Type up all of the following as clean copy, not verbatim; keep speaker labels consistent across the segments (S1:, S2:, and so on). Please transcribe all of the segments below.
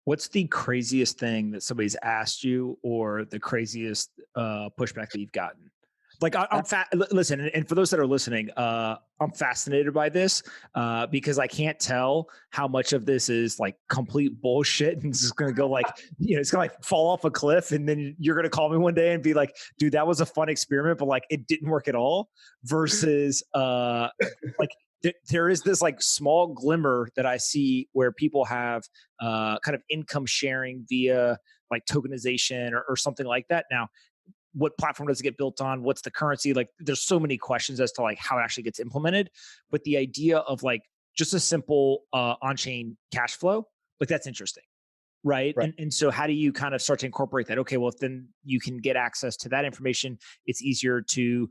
S1: What's the craziest thing that somebody's asked you, or the craziest pushback that you've gotten? Like listen, and for those that are listening, I'm fascinated by this because I can't tell how much of this is like complete bullshit and it's just going to go like, it's going to like fall off a cliff, and then you're going to call me one day and be like, "Dude, that was a fun experiment, but like it didn't work at all." Versus like there is this like small glimmer that I see where people have kind of income sharing via like tokenization or something like that. Now, what platform does it get built on? What's the currency? Like there's so many questions as to like how it actually gets implemented. But the idea of like just a simple on-chain cash flow, like that's interesting. Right.
S2: Right.
S1: And so how do you kind of start to incorporate that? Okay, well, if then you can get access to that information, it's easier to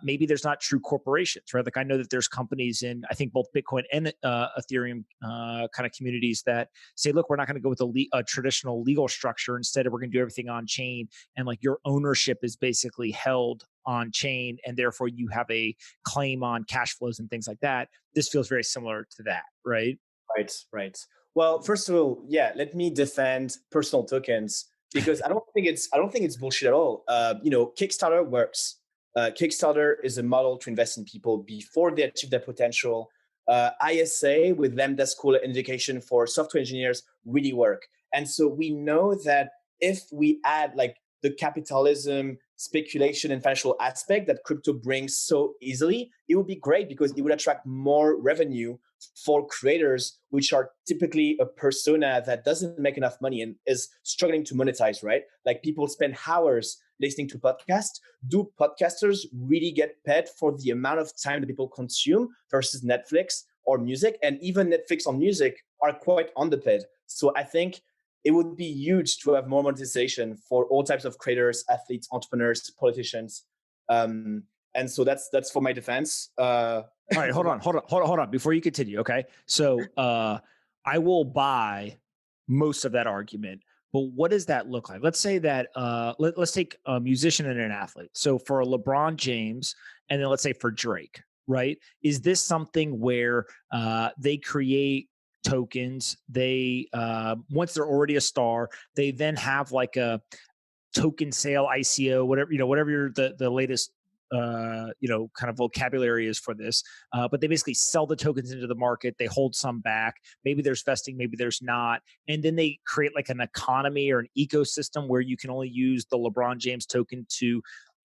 S1: maybe there's not true corporations, right? Like I know that there's companies in, I think both Bitcoin and Ethereum kind of communities that say, look, we're not going to go with a traditional legal structure. Instead, we're going to do everything on chain. And like your ownership is basically held on chain. And therefore you have a claim on cash flows and things like that. This feels very similar to that, right?
S2: Right, right. Well, first of all, yeah, let me defend personal tokens because I don't think it's bullshit at all. Kickstarter works. Kickstarter is a model to invest in people before they achieve their potential. ISA with Lambda School of Education for software engineers really work. And so we know that if we add like the capitalism, speculation, and financial aspect that crypto brings so easily, it would be great because it would attract more revenue for creators, which are typically a persona that doesn't make enough money and is struggling to monetize, right? Like people spend hours listening to podcasts. Do podcasters really get paid for the amount of time that people consume versus Netflix or music? And even Netflix or music are quite underpaid. So I think it would be huge to have more monetization for all types of creators, athletes, entrepreneurs, politicians. And so that's for my defense.
S1: All right, hold on. Before you continue, okay? So I will buy most of that argument, but what does that look like? Let's say that let's take a musician and an athlete. So for LeBron James, and then let's say for Drake, right? Is this something where they create tokens? They once they're already a star, they then have like a token sale, ICO, whatever the latest kind of vocabulary is for this. But they basically sell the tokens into the market. They hold some back. Maybe there's vesting, maybe there's not. And then they create like an economy or an ecosystem where you can only use the LeBron James token to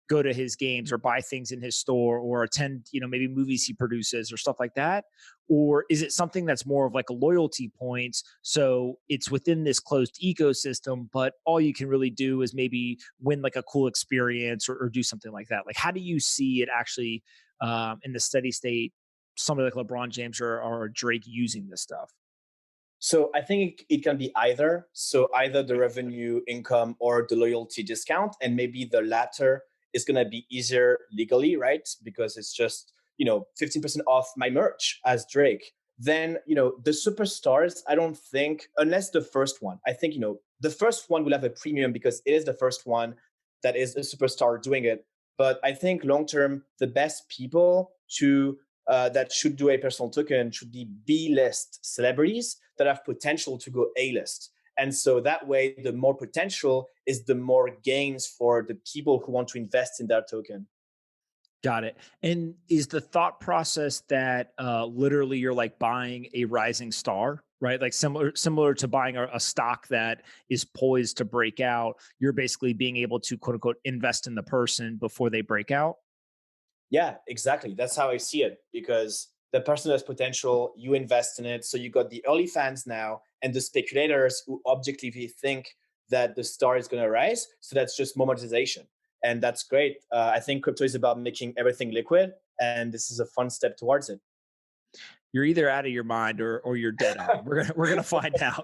S1: go to his games or buy things in his store or attend, maybe movies he produces or stuff like that? Or is it something that's more of like a loyalty points? So it's within this closed ecosystem, but all you can really do is maybe win like a cool experience or do something like that. Like, how do you see it actually in the steady state, somebody like LeBron James or Drake using this stuff?
S2: So I think it can be either. So either the revenue income or the loyalty discount, and maybe the latter is going to be easier legally, right? Because it's just, 15% off my merch as Drake. Then, the superstars, I don't think, unless the first one, I think, the first one will have a premium because it is the first one that is a superstar doing it. But I think long term, the best people to that should do a personal token should be B-list celebrities that have potential to go A-list. And so that way, the more potential is the more gains for the people who want to invest in that token.
S1: Got it. And is the thought process that literally you're like buying a rising star, right? Like similar to buying a stock that is poised to break out. You're basically being able to quote unquote invest in the person before they break out.
S2: Yeah, exactly. That's how I see it because the person has potential, you invest in it. So you got the early fans now and the speculators who objectively think that the star is going to rise. So that's just more monetization. And that's great. I think crypto is about making everything liquid. And this is a fun step towards it.
S1: You're either out of your mind or you're dead on. We're gonna find out.